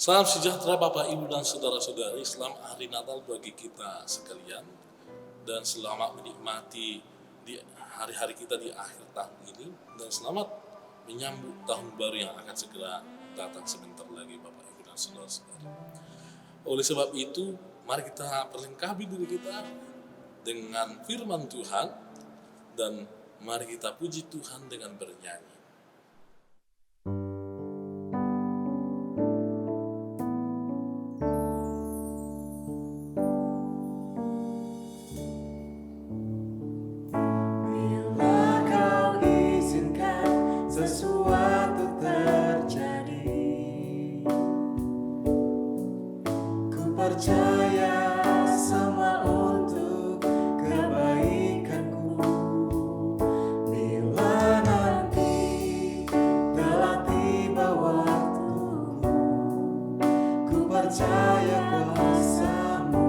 Salam sejahtera Bapak, Ibu, dan saudara-saudari. Selamat hari Natal bagi kita sekalian. Dan selamat menikmati di hari-hari kita di akhir tahun ini. Dan selamat menyambut tahun baru yang akan segera datang sebentar lagi Bapak, Ibu, dan saudara-saudari. Oleh sebab itu, mari kita perlengkapi diri kita dengan firman Tuhan. Dan mari kita puji Tuhan dengan bernyanyi. Percaya semua untuk kebaikanku. Bila nanti telah tiba waktuku, ku percaya kuasa-Mu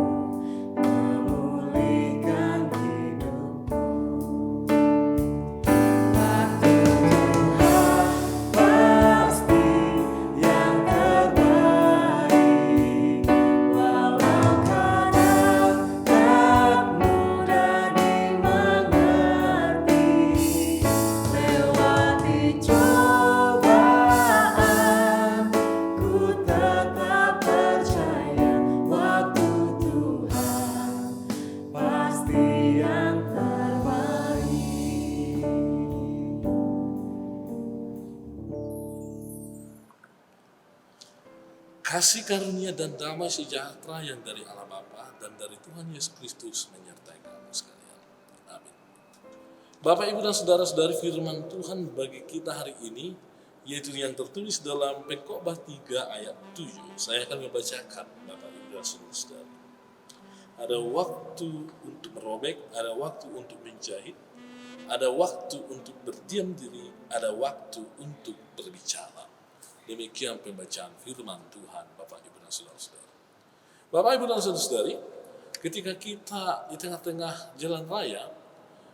memulihkan hidupku. Waktu Tuhan pasti yang terbaik. Kasih karunia dan damai sejahtera yang dari Allah Bapa dan dari Tuhan Yesus Kristus menyertai kamu sekalian. Amin. Bapak, Ibu, dan saudara-saudari, firman Tuhan bagi kita hari ini yaitu yang tertulis dalam Pengkhotbah 3 ayat 7. Saya akan membacakan Bapak, Ibu, dan saudara-saudari. Ada waktu untuk merobek, ada waktu untuk menjahit, ada waktu untuk berdiam diri, ada waktu untuk berbicara. Demikian pembacaan firman Tuhan, Bapak, Ibu, dan saudara-saudari. Bapak, Ibu, dan saudara-saudari, ketika kita di tengah-tengah jalan raya,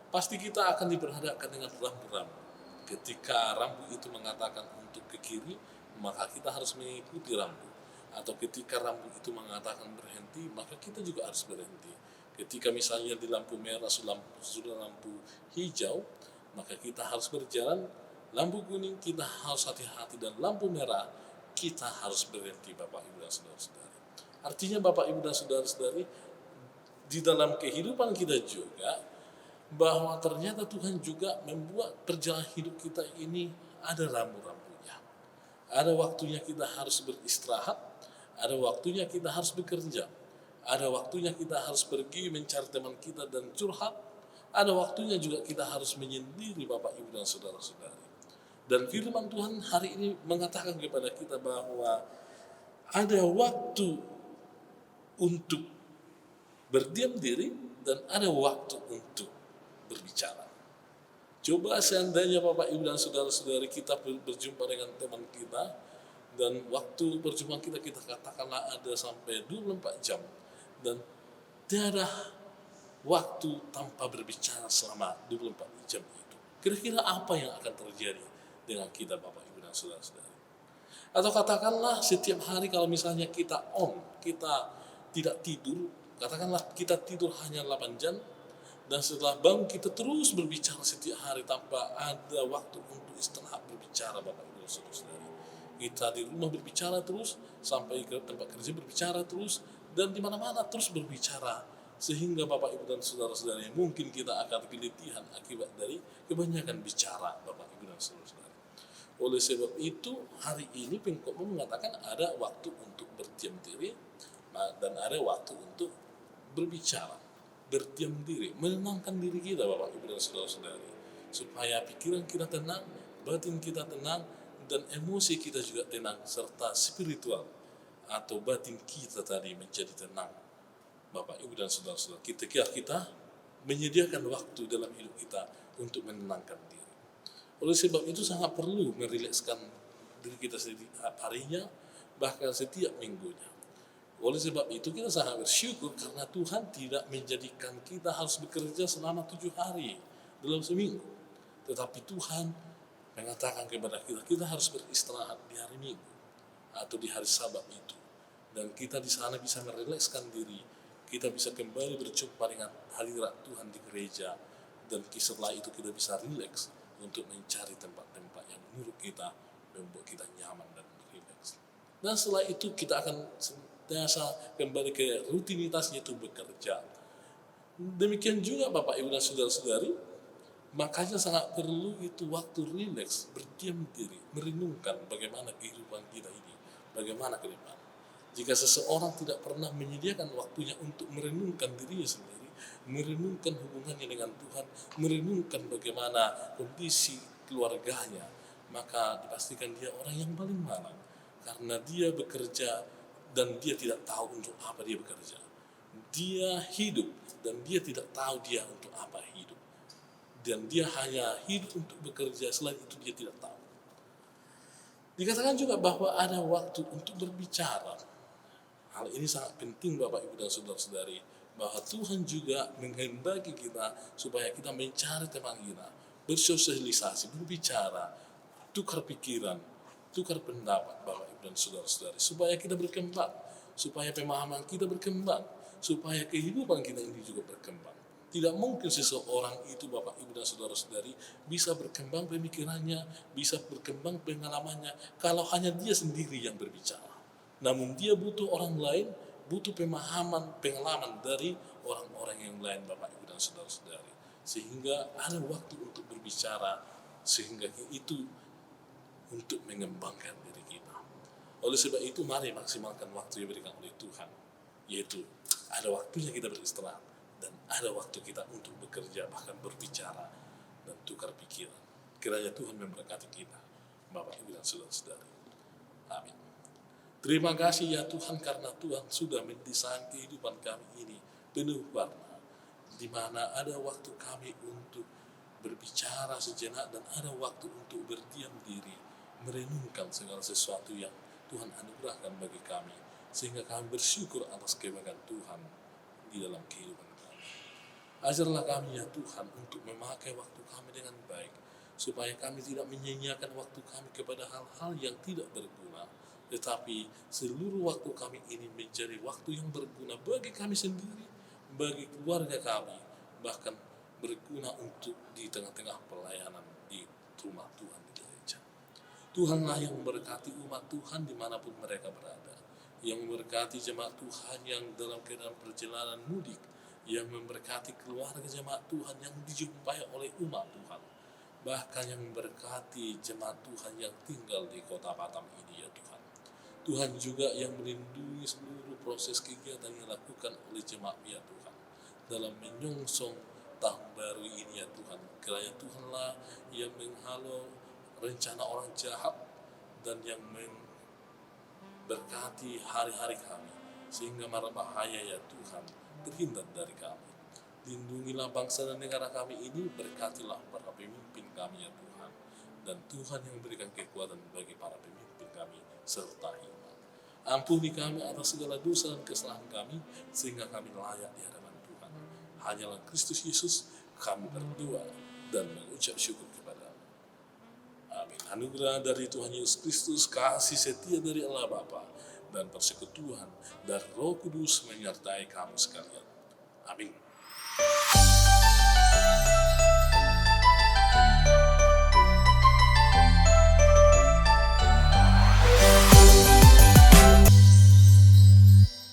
pasti kita akan diperhadapkan dengan rambu-rambu. Ketika rambu itu mengatakan untuk ke kiri, maka kita harus mengikuti rambu. Atau ketika rambu itu mengatakan berhenti, maka kita juga harus berhenti. Ketika misalnya di lampu merah sudah lampu hijau, maka kita harus berjalan. Lampu kuning kita harus hati-hati, dan lampu merah kita harus berhenti, Bapak, Ibu, dan saudara-saudari. Artinya Bapak, Ibu, dan saudara-saudari, di dalam kehidupan kita juga bahwa ternyata Tuhan juga membuat perjalanan hidup kita ini ada rambu-rambunya. Ada waktunya kita harus beristirahat, ada waktunya kita harus bekerja, ada waktunya kita harus pergi mencari teman kita dan curhat, ada waktunya juga kita harus menyendiri, Bapak, Ibu, dan saudara-saudari. Dan firman Tuhan hari ini mengatakan kepada kita bahwa ada waktu untuk berdiam diri dan ada waktu untuk berbicara. Coba seandainya Bapak, Ibu, dan saudara-saudari kita berjumpa dengan teman kita, dan waktu perjumpaan kita katakanlah ada sampai 24 jam, dan tiada waktu tanpa berbicara selama 24 jam itu. Kira-kira apa yang akan terjadi dengan kita, Bapak, Ibu, dan saudara-saudari? Atau katakanlah setiap hari kalau misalnya kita tidak tidur, katakanlah kita tidur hanya 8 jam, dan setelah bangun kita terus berbicara setiap hari tanpa ada waktu untuk istirahat berbicara, Bapak, Ibu, dan saudara-saudari. Kita di rumah berbicara terus, sampai ke tempat kerja berbicara terus, dan di mana-mana terus berbicara, sehingga Bapak, Ibu, dan saudara-saudari mungkin kita akan keletihan akibat dari kebanyakan bicara, Bapak, Ibu, dan saudara-saudari. Oleh sebab itu hari ini Pengkhotbah mengatakan ada waktu untuk berdiam diri dan ada waktu untuk berbicara. Berdiam diri, menenangkan diri kita, Bapak, Ibu, dan saudara-saudari, supaya pikiran kita tenang, batin kita tenang, dan emosi kita juga tenang, serta spiritual atau batin kita tadi menjadi tenang, Bapak, Ibu, dan saudara-saudara. Kita menyediakan waktu dalam hidup kita untuk menenangkan diri. Oleh sebab itu sangat perlu merilekskan diri kita setiap harinya, bahkan setiap minggunya. Oleh sebab itu kita sangat bersyukur karena Tuhan tidak menjadikan kita harus bekerja selama 7 hari dalam seminggu. Tetapi Tuhan mengatakan kepada kita, kita harus beristirahat di hari Minggu. atau di hari Sabat itu. Dan kita di sana bisa merelekskan diri, kita bisa kembali berjumpa dengan hadirat Tuhan di gereja, dan setelah itu kita bisa rileks untuk mencari tempat-tempat yang menurut kita membuat kita nyaman dan rileks. Dan setelah itu kita akan senantiasa kembali ke rutinitas, yaitu bekerja. Demikian juga Bapak Ibu dan Saudara-saudari, makanya sangat perlu itu waktu rileks, berdiam diri, merenungkan bagaimana kehidupan kita ini, bagaimana ke depan. Jika seseorang tidak pernah menyediakan waktunya untuk merenungkan dirinya sendiri, merenungkan hubungannya dengan Tuhan, merenungkan bagaimana kondisi keluarganya, maka dipastikan dia orang yang paling malang, karena dia bekerja dan dia tidak tahu untuk apa dia bekerja. Dia hidup dan dia tidak tahu dia untuk apa hidup. Dan dia hanya hidup untuk bekerja, selain itu dia tidak tahu. Dikatakan juga bahwa ada waktu untuk berbicara. Hal ini sangat penting Bapak Ibu dan Saudara-saudari, bahwa Tuhan juga menghendaki kita supaya kita mencari teman kita, bersosialisasi, berbicara, tukar pikiran, tukar pendapat Bapak Ibu dan Saudara-saudari, supaya kita berkembang, supaya pemahaman kita berkembang, supaya kehidupan kita ini juga berkembang. Tidak mungkin seseorang itu Bapak Ibu dan Saudara-saudari bisa berkembang pemikirannya, bisa berkembang pengalamannya kalau hanya dia sendiri yang berbicara. Namun dia butuh orang lain, butuh pengalaman dari orang-orang yang lain Bapak Ibu dan Saudara-saudari. Sehingga ada waktu untuk berbicara, sehingga itu untuk mengembangkan diri kita. Oleh sebab itu mari maksimalkan waktu yang diberikan oleh Tuhan, yaitu ada waktunya kita beristirahat, dan ada waktu kita untuk bekerja, bahkan berbicara dan tukar pikiran. Kiranya Tuhan memberkati kita, Bapak Ibu dan Saudara-saudari. Amin. Terima kasih ya Tuhan, karena Tuhan sudah mendesain kehidupan kami ini penuh warna, di mana ada waktu kami untuk berbicara sejenak dan ada waktu untuk berdiam diri, merenungkan segala sesuatu yang Tuhan anugerahkan bagi kami, sehingga kami bersyukur atas kebahagiaan Tuhan di dalam kehidupan kami. Ajarlah kami ya Tuhan untuk memakai waktu kami dengan baik, supaya kami tidak menyia-nyiakan waktu kami kepada hal-hal yang tidak berguna, tetapi seluruh waktu kami ini menjadi waktu yang berguna bagi kami sendiri, bagi keluarga kami, bahkan berguna untuk di tengah-tengah pelayanan di rumah Tuhan di gereja. Tuhanlah yang memberkati umat Tuhan dimanapun mereka berada, yang memberkati jemaat Tuhan yang dalam keadaan perjalanan mudik, yang memberkati keluarga jemaat Tuhan yang dijumpai oleh umat Tuhan, bahkan yang memberkati jemaat Tuhan yang tinggal di kota Batam ini ya Tuhan. Tuhan juga yang melindungi seluruh proses kegiatan yang dilakukan oleh jemaat ya Tuhan dalam menyongsong tahun baru ini ya Tuhan. Kiranya Tuhanlah yang menghalau rencana orang jahat dan yang memberkati hari-hari kami, sehingga mara bahaya ya Tuhan terhindar dari kami. Lindungilah bangsa dan negara kami ini, berkatilah para pemimpin kami ya Tuhan, dan Tuhan yang memberikan kekuatan bagi para pemimpin kami serta iman. Ampuni kami atas segala dosa dan kesalahan kami, sehingga kami layak di hadapan Tuhan. Hanyalah Kristus Yesus kami berdoa dan mengucap syukur kepada-Mu. Amin. Anugerah dari Tuhan Yesus Kristus, kasih setia dari Allah Bapa, dan persekutuan dari Roh Kudus menyertai kamu sekalian. Amin.